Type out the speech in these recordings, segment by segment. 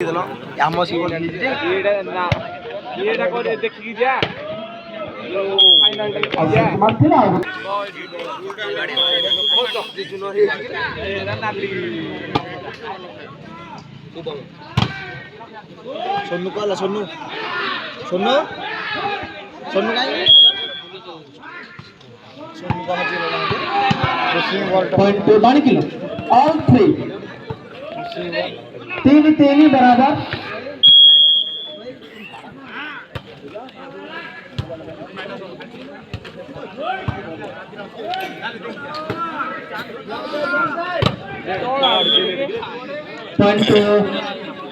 देलो आम सी बोल एटा ना एटा को देखि जा जो फाइनल जा मारथिला बहुत जल्दी चुनो हे एटा नाली सोनू कहला सोनू सोनू सोनू काई सोनू कहा जी पॉइंट 12 किलो ऑल 3 3 बराबर पॉइंट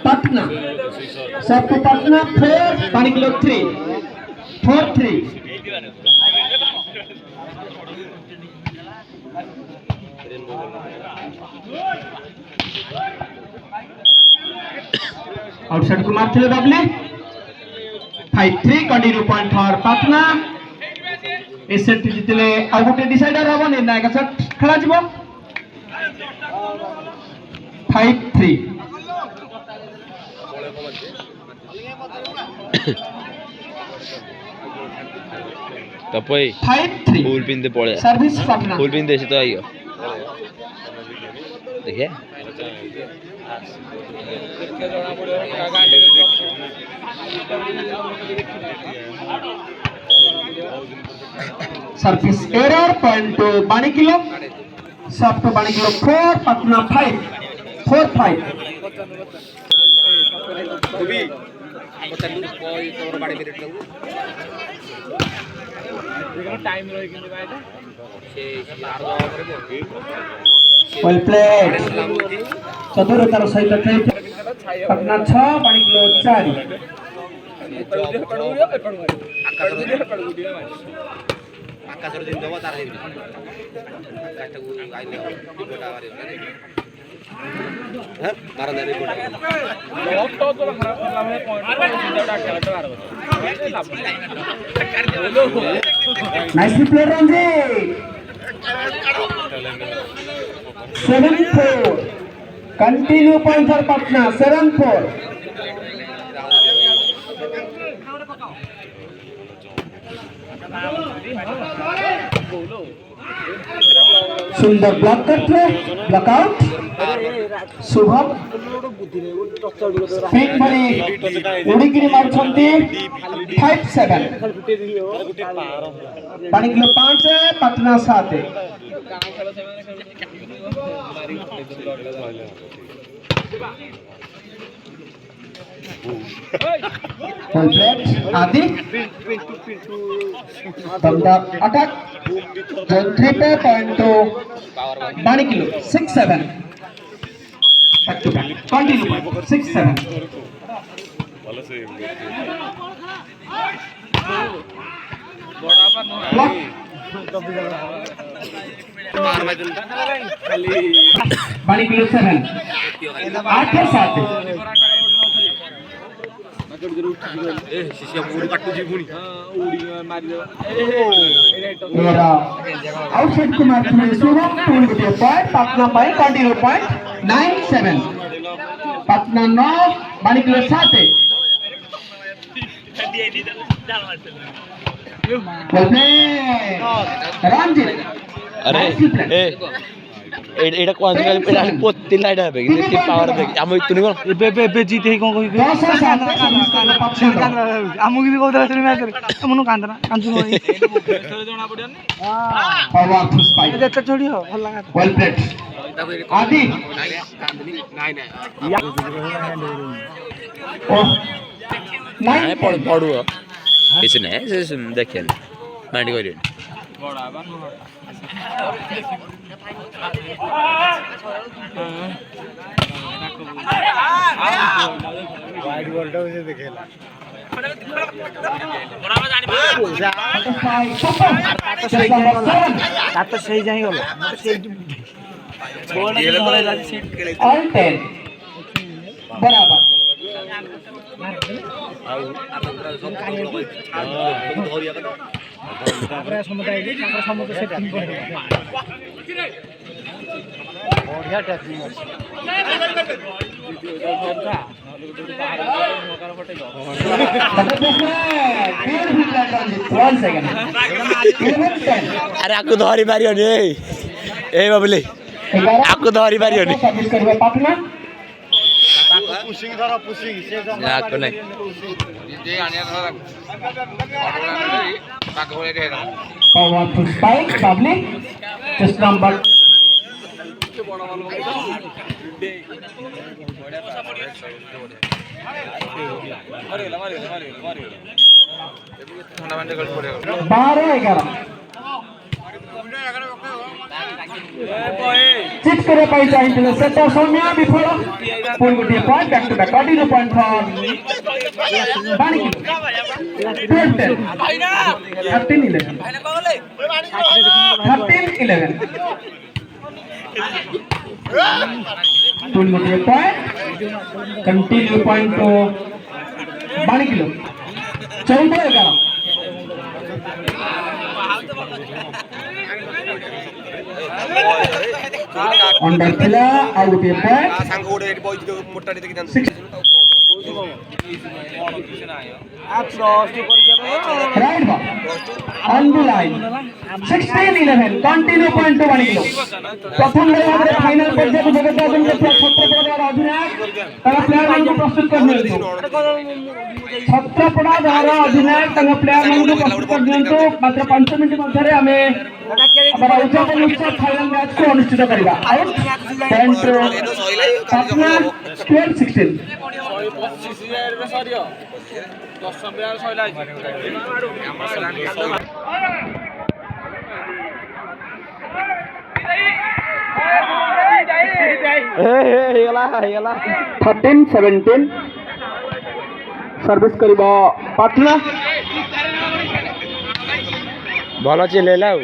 पटना सब पटना 4 12 किलो 3 4-3 आउटसाइड को मारथिले बाबले 5-3 continue point for Patna A set जितले आ गोटे डिसाइडर हबो निर्णायक सेट खेला जिवो 5-3 तपई 5-3 फुल पिनते पड़े सर्विस पटना फुल पिन देसी तो आइयो देखिए जणा पड़ो गाडी service error point 12 kilo soft 12 kilo 4 Patna 5 4-5 कभी पचन कोई तोर गाड़ी मेरे लगू टाइम रही कि बाइटा से 12 करे वेल प्लेड चतुरतार सहित खेल पटना 6 12 किलो 4 आकाशर दिन दबा तार हेबी काटा को आइले रिपोर्ट आवारे हां मारा दे रिपोर्ट बहुत तो खराब करला है पॉइंट सीधा खेलते बार nicely played Ranjit 7-4 continue point for Patna 7-4 Sundar block करते ब्लॉकआउट शुभम स्पिन भरी उड़ीकिरी मारुछंती 5-7 पानी किलो 5 पटना 7 कॉम्प्लेट आदि बंदा अटैक जोन 3 पे पॉइंट 12 किलो 6-7 back to back continue 6-7 block मार में खाली 12 किलो 7 8-7 ए शिष्य पूरी काटू जी पुनी उड़ी मारी दो मेरा आउटसाइड को मारने शुभम पूल के पॉइंट पटना पाई कंटिन्यू पॉइंट 9-7 पटना 9 12 किलो 7 रंजीत अरे एटा कौन सा एटा पोती लाइट है बेगी की पावर बेगी हम इतनी कोन बे जीते ही कोन आमु की कोदरा चली मैच रे मनु कांदना कांचु होई जणा पड़ियनी पावर फुस पाई जेते छोड़ी हो भल लगा वेल प्लेड आदि नहीं ओ नहीं पड़ू किसी नहीं से देखिए माइंड करियो बड़ा बन वाइड बॉल से देखेला तो सही जाई गलो बॉल धरैला सीट खेले ऑल 10 बराबर तापर समुदाय के तापर समुदाय से टीम बढ़िया टैकलिंग One second. 11-10. अरे आपको धरी मारियो नि ए बाबुले आपको धरी मारियो नि सर्विस करबे पाटना आपको नहीं powerful spike public just number बारह 11 चिट करे पाई चाहिए सेट सौम्या विफल पुल गोटे point back to back continue point for Bani 13-11 पुल गोटे पॉइंट कंटिन्यू पॉइंट तो बानी किलो 14-11 अंडर थिला आउ गोटे पॉइंट सांग गोटे एटी बॉय मोटा देखि जान right ball on the line 16-11 continue point तो बानी किलो प्रथम राउंड रे फाइनल पर्याय को जगत आदमी के छत्रपड़ा अधिनायक तारा प्लेयर मान को प्रस्तुत करने छत्रपड़ा द्वारा अधिनायक तारा प्लेयर मान को प्रस्तुत करने मात्र 5 मिनिट मध्ये हमें हमारा उद्यापन उत्सव फाइनल मैच को अनुष्ठित करिबा आउट पॉइंट पाटना 12-16 13-17 सर्विस करिबा पाटना भल चिल्लेला ଆଉ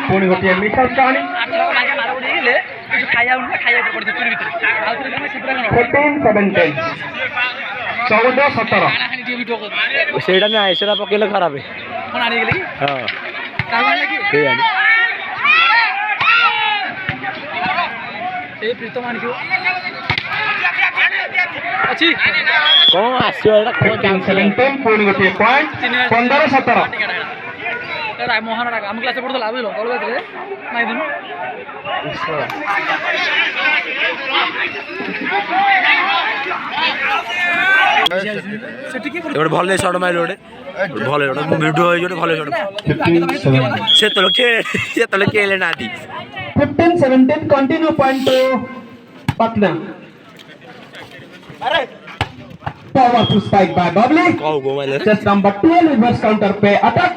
पुणी गोटे मिठल कहानी 14-17 14-17 ସେଇଟା ନାଇଁ ସେଇଟା ପକେଇଲେ ଖରାପ ହଁ କେଜାଣି କଣ ଆସିବ ଏଇଟା କଣ 17 पुणी गोटे पॉइंट 15-17 मोहन आम क्लास पढ़ुला बुझल तल नाई दिन ଗୋଟେ ଭଲ ସଟ୍ ମାରିଲ ଗୋଟେ ଭଲ ଗୋଟେ ଭିଡ଼ିଓ ହେଇଛି ଗୋଟେ ଭଲ ସଟ୍ ସେତେବେଳେ କେଲେ ନାହାନ୍ତି 15-17 कंटिन्यू पॉइंट तो Patna powerful spike by Bubbly କଉ ଗୋ ମାରିଲେ just number 12 reverse counter पे अटक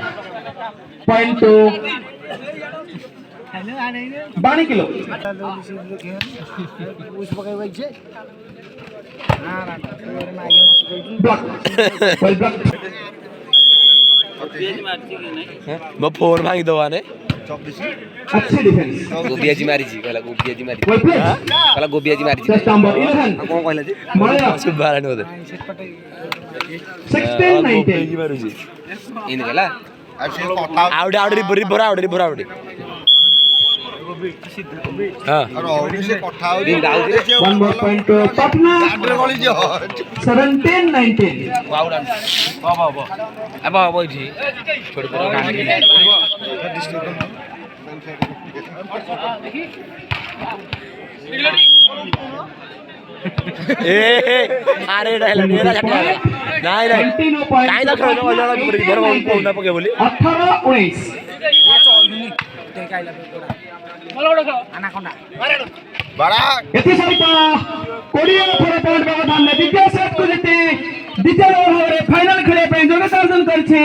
पॉइंट तो बानी किलो ब्लॉक वेल ब्लॉक ମୋ ଫୋନ୍ ଭାଙ୍ଗି ଦେବା ନେ अच्छी डिफेंस गोबियाजी मारिजी कहला गोबियाजी मारिजी वेल प्ले कहला गोबियाजी मारिजी just number 11 कोन कहला जी माया ସୁବାରାଣି ବୋଧେ 16-19 ମାରୁଛି इन कहला ଆଉଟେ ରିଭର ଆଉଟେ ହଁ one more point to Patna 17-19 अब ଏଠି ଛୋଟ ଆରେ ଏଇଟା ହେଲା ନାଇଁ କାଇଁ ନା ଖେଳ ପକେଇ ବୋଲି 18-19 ଏଥି ସହିତ 20 ଓଭର ପଏଣ୍ଟ ବ୍ୟବଧାନରେ ଦ୍ୱିତୀୟ ସେଟ୍କୁ ଜିତି ଦ୍ୱିତୀୟ ଓଭରରେ ଫାଇନାଲ ଖେଳିବା ପାଇଁ ଯୋଗ୍ୟତା ଅର୍ଜନ କରିଛି।